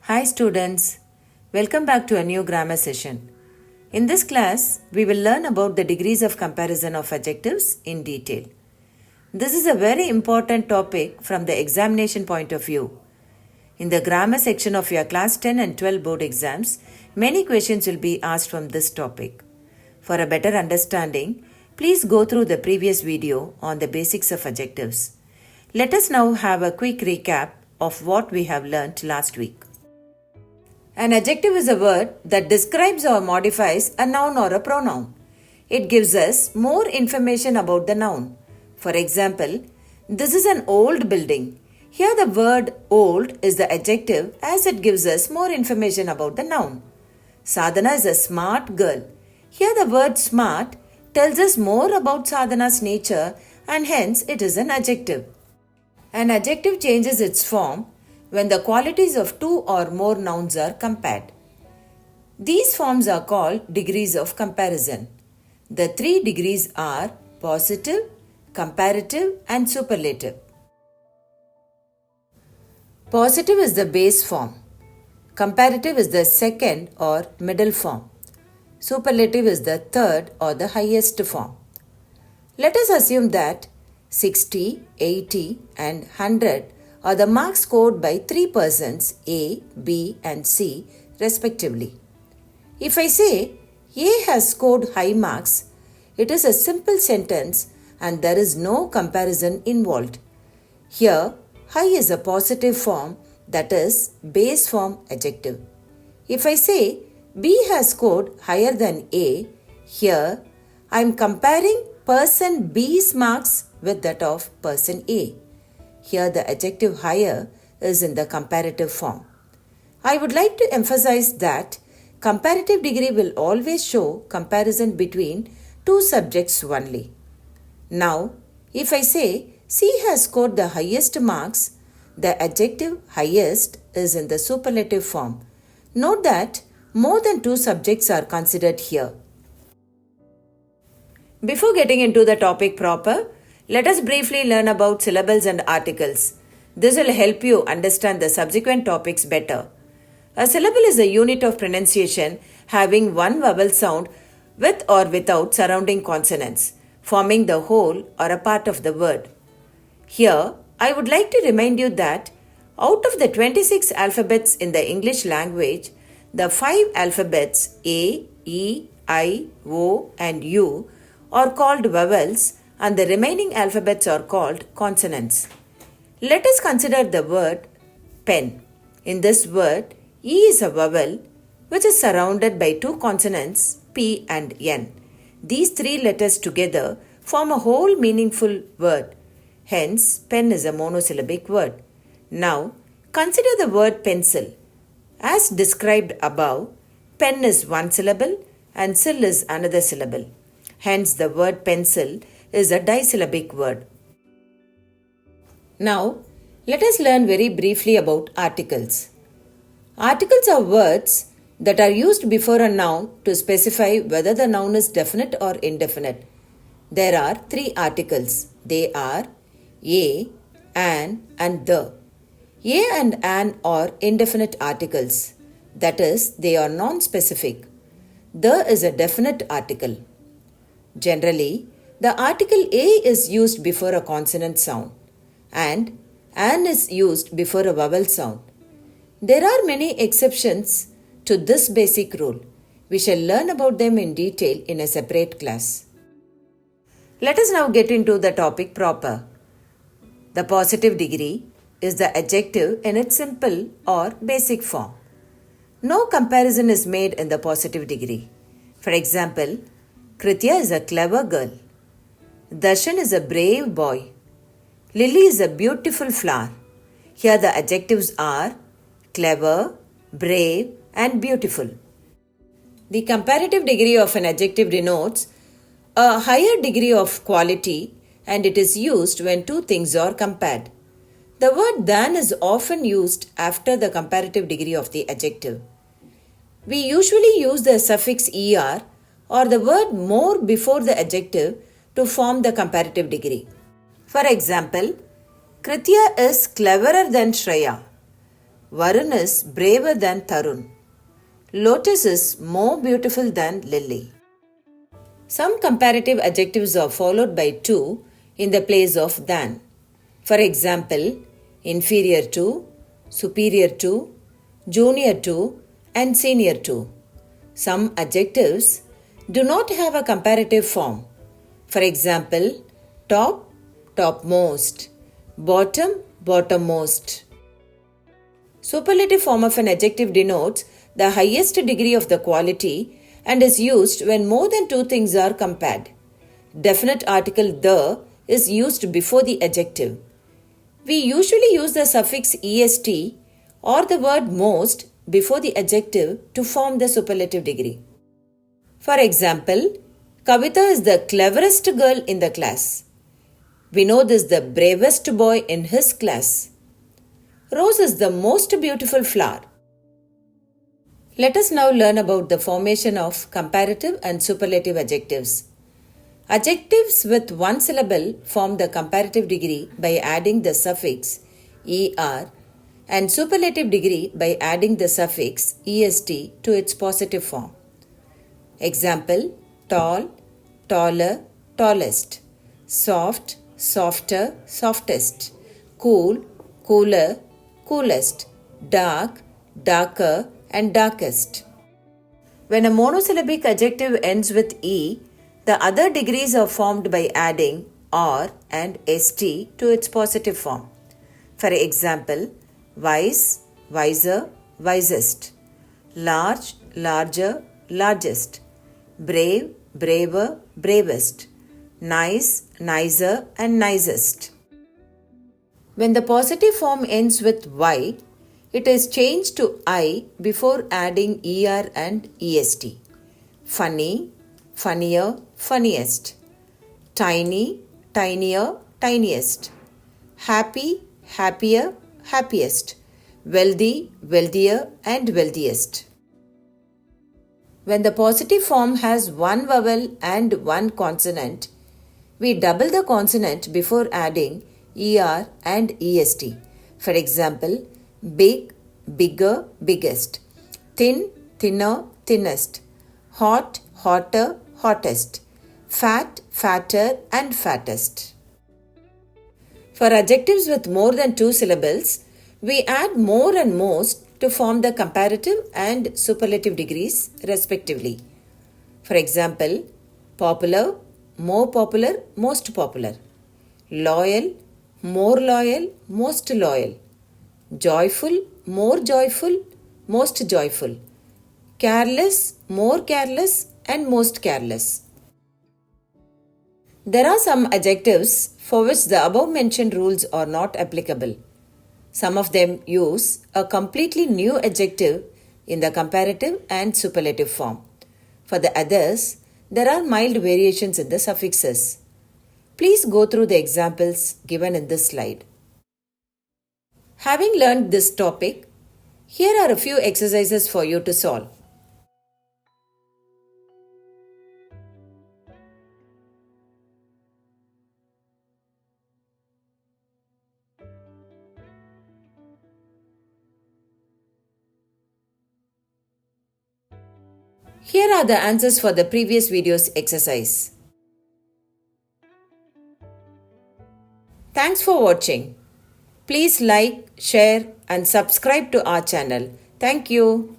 Hi students, welcome back to a new grammar session. In this class, we will learn about the degrees of comparison of adjectives in detail. This is a very important topic from the examination point of view. In the grammar section of your class 10 and 12 board exams, many questions will be asked from this topic. For a better understanding, please go through the previous video on the basics of adjectives. Let us now have a quick recap of what we have learnt last week. An adjective is a word that describes or modifies a noun or a pronoun. It gives us more information about the noun. For example, this is an old building. Here the word old is the adjective as it gives us more information about the noun. Sadhana is a smart girl. Here the word smart tells us more about Sadhana's nature and hence it is an adjective. An adjective changes its form when the qualities of two or more nouns are compared. These forms are called degrees of comparison. The three degrees are positive, comparative, and superlative. Positive is the base form. Comparative is the second or middle form. Superlative is the third or the highest form. Let us assume that 60, 80, and 100 are the marks scored by three persons A, B, and C respectively. If I say A has scored high marks, it is a simple sentence and there is no comparison involved. Here, high is a positive form, that is base form adjective. If I say B has scored higher than A, here I am comparing person B's marks with that of person A. Here the adjective higher is in the comparative form. I would like to emphasize that comparative degree will always show comparison between two subjects only. Now, if I say C has scored the highest marks, the adjective highest is in the superlative form. Note that more than two subjects are considered here. Before getting into the topic proper, let us briefly learn about syllables and articles. This will help you understand the subsequent topics better. A syllable is a unit of pronunciation having one vowel sound with or without surrounding consonants, forming the whole or a part of the word. Here, I would like to remind you that out of the 26 alphabets in the English language, the 5 alphabets A, E, I, O, and U are called vowels and the remaining alphabets are called consonants. Let us consider the word pen. In this word, E is a vowel which is surrounded by two consonants P and N. These three letters together form a whole meaningful word. Hence, pen is a monosyllabic word. Now, consider the word pencil. As described above, pen is one syllable and sil is another syllable. Hence, the word pencil is a disyllabic word. Now, let us learn very briefly about articles. Articles are words that are used before a noun to specify whether the noun is definite or indefinite. There are three articles. They are a, an, and the. A and an are indefinite articles. That is, they are non-specific. The is a definite article. Generally, the article A is used before a consonant sound and an is used before a vowel sound. There are many exceptions to this basic rule. We shall learn about them in detail in a separate class. Let us now get into the topic proper. The positive degree is the adjective in its simple or basic form. No comparison is made in the positive degree. For example, Kritya is a clever girl. Darshan is a brave boy. Lily is a beautiful flower. Here the adjectives are clever, brave, and beautiful. The comparative degree of an adjective denotes a higher degree of quality and it is used when two things are compared. The word than is often used after the comparative degree of the adjective. We usually use the suffix er or the word more before the adjective to form the comparative degree. For example, Kritya is cleverer than Shreya. Varun is braver than Tarun. Lotus is more beautiful than Lily. Some comparative adjectives are followed by to in the place of than. For example, inferior to, superior to, junior to, and senior to. Some adjectives do not have a comparative form. For example, top, topmost, bottom, bottommost. Superlative form of an adjective denotes the highest degree of the quality and is used when more than two things are compared. Definite article the is used before the adjective. We usually use the suffix est or the word most before the adjective to form the superlative degree. For example, Kavita is the cleverest girl in the class. Vinod is the bravest boy in his class. Rose is the most beautiful flower. Let us now learn about the formation of comparative and superlative adjectives. Adjectives with one syllable form the comparative degree by adding the suffix er and superlative degree by adding the suffix est to its positive form. Example: tall, taller, tallest; soft, softer, softest; cool, cooler, coolest; dark, darker, and darkest. When a monosyllabic adjective ends with e, the other degrees are formed by adding or and st to its positive form. For example, wise, wiser, wisest; large, larger, largest; brave, braver, bravest; nice, nicer, and nicest. When the positive form ends with y, it is changed to I before adding er and est. Funny, funnier, funniest; tiny, tinier, tiniest; happy, happier, happiest; wealthy, wealthier, and wealthiest. When the positive form has one vowel and one consonant, we double the consonant before adding er and est. For example, big, bigger, biggest; thin, thinner, thinnest; hot, hotter, hottest; fat, fatter, and fattest. For adjectives with more than two syllables, we add more and most to form the comparative and superlative degrees respectively. For example, popular, more popular, most popular; loyal, more loyal, most loyal; joyful, more joyful, most joyful; careless, more careless, and most careless. There are some adjectives for which the above mentioned rules are not applicable. Some of them use a completely new adjective in the comparative and superlative form. For the others, there are mild variations in the suffixes. Please go through the examples given in this slide. Having learned this topic, here are a few exercises for you to solve. Here are the answers for the previous video's exercise. Thanks for watching. Please like, share, and subscribe to our channel. Thank you.